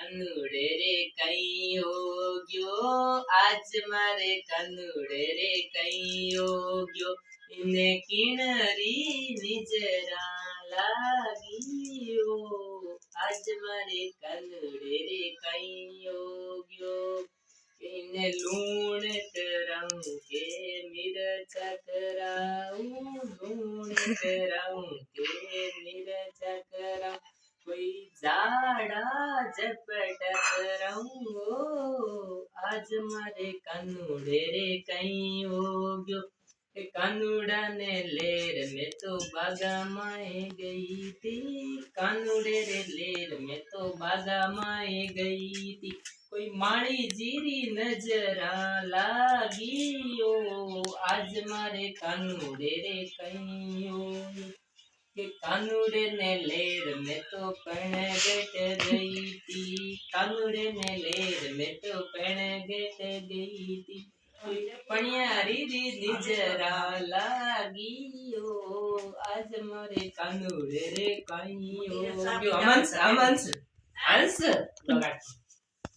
કનુડે રે કઈ હો ગયો આજ મારે કનુડે રે કઈ હો ગયો એને કિણરી નિજરા લાગીઓ આજ મારે કનુડે રે કઈ હો ગયો એને લૂણ કરાઉં કે મિરચા કરાઉં લૂણ કરાઉં કે મિરચા કરાઉં કોઈ જાડા ઝપટા કરાઉં આજ મારે કાનુડે રે કઈ હો ગયો એ કાનુડા ને લેર મેં તો બાગામાં ગઈ તી કાનુડે રે લેર મેં તો બાગામાં ગઈ તી કોઈ માળી જીરી નજરા લાગીઓ આજ મારે કાનુડે રે કઈ હો કે કાનુડે ને લેર મેં તો પણ ગેટ ગઈ તી કાનુડે ને લેર મેં તો પણ ગેટ ગઈ તી પણિયારી રી નિજરા લાગીઓ આજ મારે કાનુડે રે કઈ હો ગયો અમન્સ